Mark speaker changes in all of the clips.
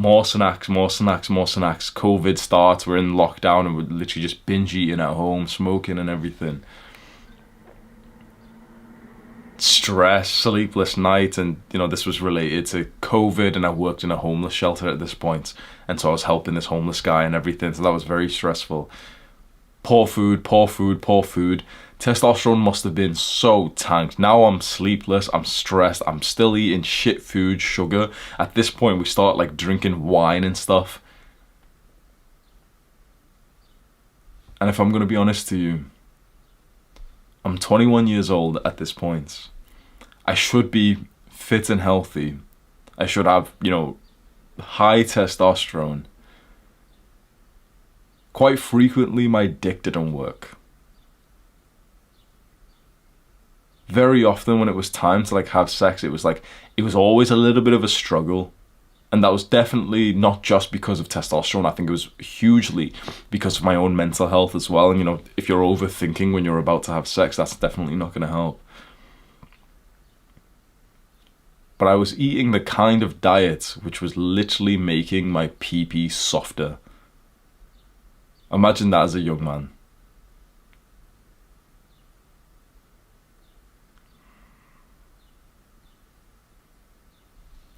Speaker 1: more snacks, more snacks, more snacks. COVID starts, we're in lockdown and we're literally just binge eating at home, smoking and everything. Stress, sleepless night, and this was related to COVID, and I worked in a homeless shelter at this point, and so I was helping this homeless guy and everything, so that was very stressful. Poor food, poor food, poor food. Testosterone must have been so tanked. Now I'm sleepless, I'm stressed, I'm still eating shit food, sugar. At this point we start like drinking wine and stuff. And if I'm gonna be honest to you, I'm 21 years old at this point. I should be fit and healthy. I should have, high testosterone. Quite frequently, my dick didn't work. Very often when it was time to have sex, it was always a little bit of a struggle. And that was definitely not just because of testosterone. I think it was hugely because of my own mental health as well. And if you're overthinking when you're about to have sex, that's definitely not going to help. But I was eating the kind of diet which was literally making my pee-pee softer. Imagine that as a young man.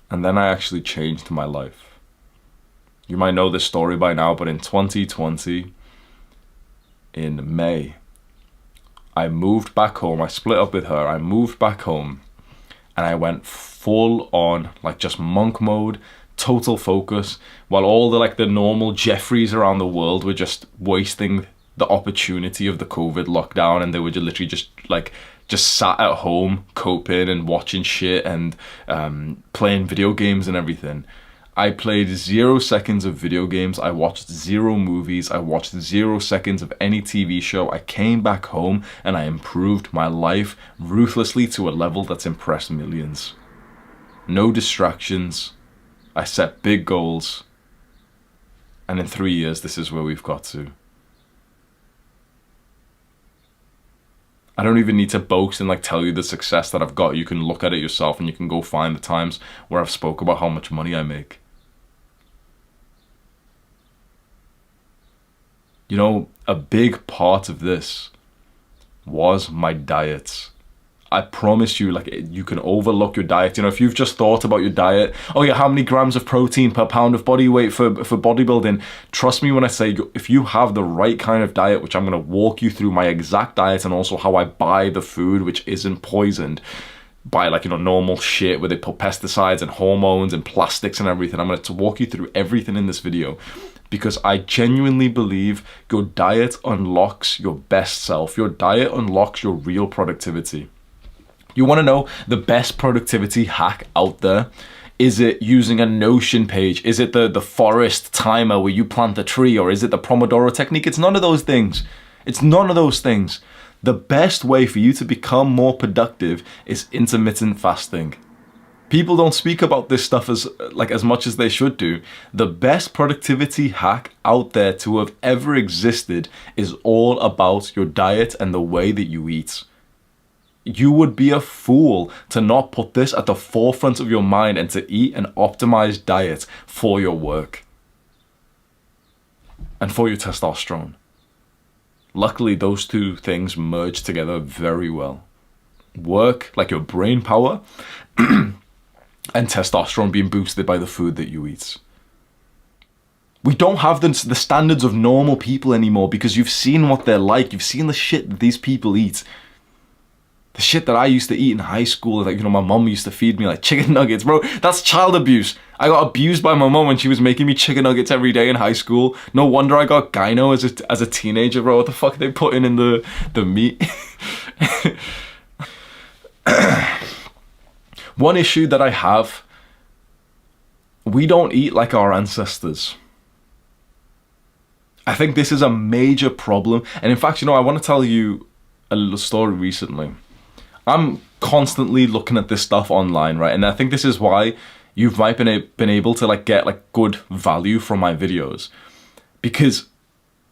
Speaker 1: And then I actually changed my life. You might know this story by now, but in 2020, in May, I moved back home. I split up with her. I moved back home and I went full on, just monk mode, total focus, while all the normal Jeffreys around the world were just wasting the opportunity of the COVID lockdown, and they were literally just sat at home coping and watching shit and playing video games and everything. I played 0 seconds of video games. I watched 0 movies. I watched 0 seconds of any TV show. I came back home and I improved my life ruthlessly to a level that's impressed millions. No distractions. I set big goals. And in 3 years, this is where we've got to. I don't even need to boast and tell you the success that I've got. You can look at it yourself and you can go find the times where I've spoke about how much money I make. A big part of this was my diet. I promise you, you can overlook your diet. If you've just thought about your diet, oh yeah, how many grams of protein per pound of body weight for bodybuilding? Trust me when I say, if you have the right kind of diet, which I'm going to walk you through my exact diet and also how I buy the food, which isn't poisoned by normal shit where they put pesticides and hormones and plastics and everything. I'm going to walk you through everything in this video because I genuinely believe your diet unlocks your best self. Your diet unlocks your real productivity. You want to know the best productivity hack out there? Is it using a Notion page? Is it the forest timer where you plant a tree? Or is it the Pomodoro technique? It's none of those things. It's none of those things. The best way for you to become more productive is intermittent fasting. People don't speak about this stuff as much as they should do. The best productivity hack out there to have ever existed is all about your diet and the way that you eat. You would be a fool to not put this at the forefront of your mind and to eat an optimized diet for your work and for your testosterone. Luckily, those two things merge together very well. Work, your brain power, and testosterone being boosted by the food that you eat. We don't have the standards of normal people anymore because you've seen what they're like. You've seen the shit that these people eat. The shit that I used to eat in high school, my mom used to feed me chicken nuggets, bro. That's child abuse. I got abused by my mom when she was making me chicken nuggets every day in high school. No wonder I got gyno as a teenager, bro. What the fuck are they putting in the meat? One issue that I have, we don't eat like our ancestors. I think this is a major problem. And in fact, I want to tell you a little story recently. I'm constantly looking at this stuff online, right? And I think this is why you might been able to get good value from my videos. Because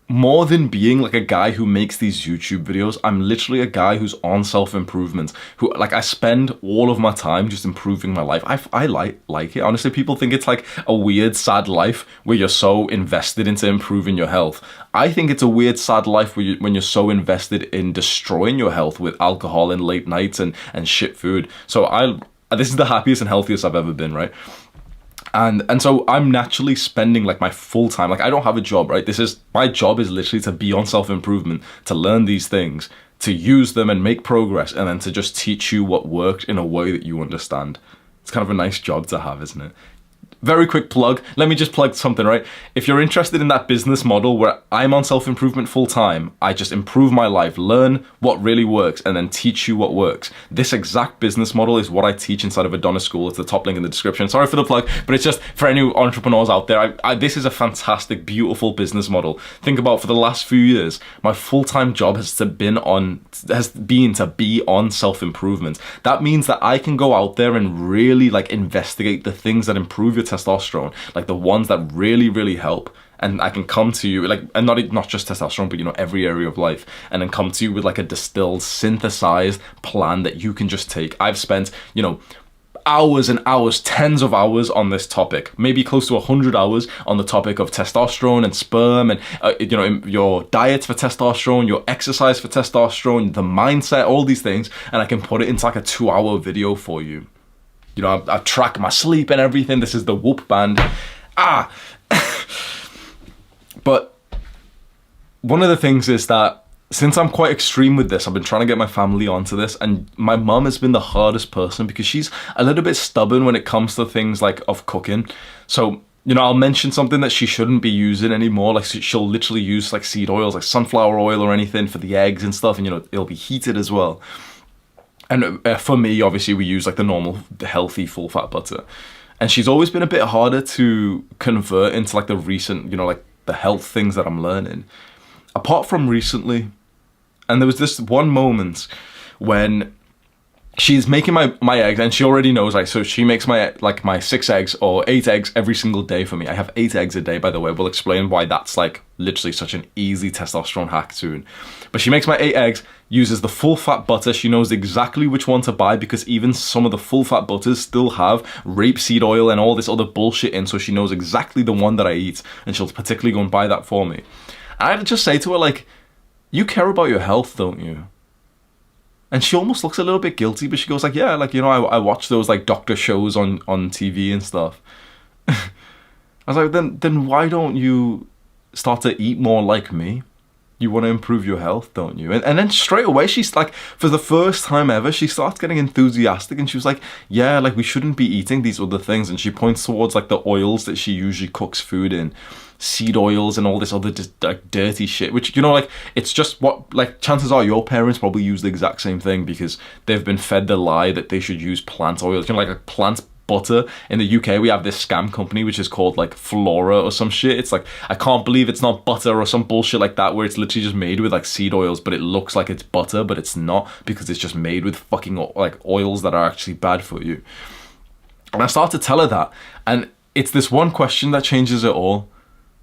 Speaker 1: more than being like a guy who makes these YouTube videos, I'm literally a guy who's on self-improvement, who like I spend all of my time just improving my life. I like it. Honestly, people think it's like a weird, sad life where you're so invested into improving your health. I think it's a weird, sad life where when you're so invested in destroying your health with alcohol and late nights and shit food. So this is the happiest and healthiest I've ever been, right? And so I'm naturally spending like my full time, like I don't have a job, right? My job is literally to be on self-improvement, to learn these things, to use them and make progress, and then to just teach you what worked in a way that you understand. It's kind of a nice job to have, isn't it? Very quick plug. Let me just plug something, right? If you're interested in that business model where I'm on self-improvement full time, I just improve my life, learn what really works, and then teach you what works. This exact business model is what I teach inside of Adonis School. It's the top link in the description. Sorry for the plug, but it's just for any entrepreneurs out there. This is a fantastic, beautiful business model. Think about, for the last few years, my full-time job has been to be on self-improvement. That means that I can go out there and really like investigate the things that improve your testosterone, like the ones that really, really help. And I can come to you, like, and not just testosterone, but, you know, every area of life, and then come to you with like a distilled, synthesized plan that you can just take. I've spent, you know, hours and hours, tens of hours on this topic, maybe close to 100 hours on the topic of testosterone and sperm, and you know, your diet for testosterone, your exercise for testosterone, the mindset, all these things, and I can put it into like a 2-hour video for you. You know, I track my sleep and everything. This is the Whoop band. But one of the things is that since I'm quite extreme with this, I've been trying to get my family onto this, and my mum has been the hardest person because she's a little bit stubborn when it comes to things like of cooking. So, you know, I'll mention something that she shouldn't be using anymore. Like she'll literally use like seed oils, like sunflower oil or anything for the eggs and stuff, and, you know, it'll be heated as well. And for me, obviously, we use like the normal, healthy, full-fat butter. And she's always been a bit harder to convert into like the recent, you know, like the health things that I'm learning. Apart from recently, and there was this one moment when she's making my eggs, and she already knows, like, so she makes my 6 eggs or 8 eggs every single day for me. I have 8 eggs a day, by the way. We'll explain why that's like literally such an easy testosterone hack soon. But she makes my 8 eggs, uses the full fat butter. She knows exactly which one to buy because even some of the full fat butters still have rapeseed oil and all this other bullshit in, so she knows exactly the one that I eat, and she'll particularly go and buy that for me. And I'd just say to her, like, you care about your health, don't you? And she almost looks a little bit guilty, but she goes like, yeah, like, you know, I watch those like doctor shows on TV and stuff. I was like, then why don't you start to eat more like me? You want to improve your health, don't you? And then straight away, she's like, for the first time ever, she starts getting enthusiastic, and she was like, yeah, like, we shouldn't be eating these other things. And she points towards like the oils that she usually cooks food in, seed oils and all this other just like dirty shit, which, you know, like, it's just what, like, chances are your parents probably use the exact same thing because they've been fed the lie that they should use plant oils, you know, like a plant butter. In the UK, we have this scam company which is called like Flora or some shit. It's like, I can't believe it's not butter or some bullshit like that, where it's literally just made with like seed oils, but it looks like it's butter, but it's not, because it's just made with fucking like oils that are actually bad for you. And I start to tell her that, and it's this one question that changes it all.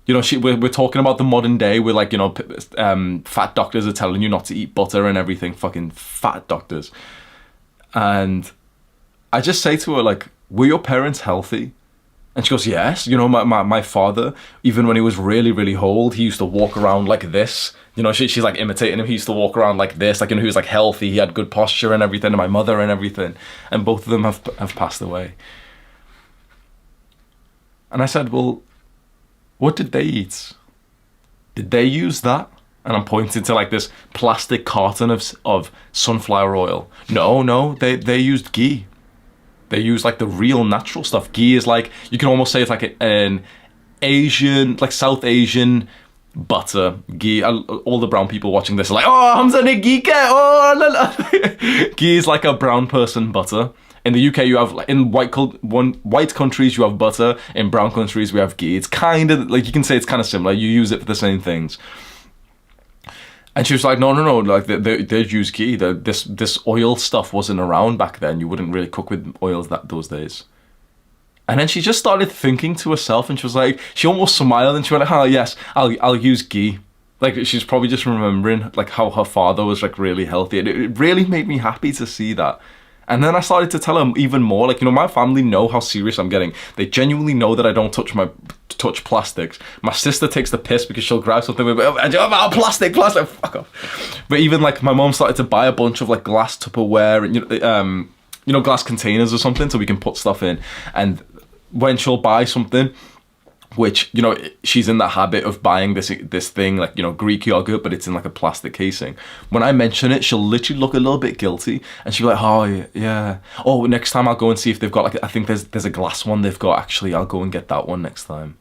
Speaker 1: You know, we're talking about the modern day where, like, you know, fat doctors are telling you not to eat butter and everything, fucking fat doctors. And I just say to her, like, were your parents healthy? And she goes, yes. You know, my father, even when he was really, really old, he used to walk around like this. You know, she's like imitating him. He used to walk around like this, like, you know, he was like healthy. He had good posture and everything, and my mother and everything. And both of them have passed away. And I said, well, what did they eat? Did they use that? And I'm pointing to like this plastic carton of sunflower oil. No, they used ghee. They use like the real natural stuff. Ghee is like, you can almost say it's like an Asian, like South Asian butter. Ghee, all the brown people watching this are like, oh, Hamza ne ghee ke? Oh, la, la. Ghee is like a brown person butter. In the UK, you have, in white countries, you have butter. In brown countries, we have ghee. It's kind of, like, you can say it's kind of similar. You use it for the same things. And she was like, no, like, they'd use ghee. This oil stuff wasn't around back then. You wouldn't really cook with oils those days. And then she just started thinking to herself, and she was like, she almost smiled, and she went, oh, yes, I'll use ghee. Like, she's probably just remembering like how her father was like really healthy, and it really made me happy to see that. And then I started to tell her even more, like, you know, my family know how serious I'm getting. They genuinely know that I don't touch plastics. My sister takes the piss because she'll grab something with plastic, fuck off. But even like my mom started to buy a bunch of like glass Tupperware and glass containers or something so we can put stuff in. And when she'll buy something, which, you know, she's in the habit of buying this thing, like, you know, Greek yogurt, but it's in like a plastic casing. When I mention it, she'll literally look a little bit guilty, and she'll be like, oh yeah, oh, next time I'll go and see if they've got like, I think there's a glass one they've got, actually I'll go and get that one next time.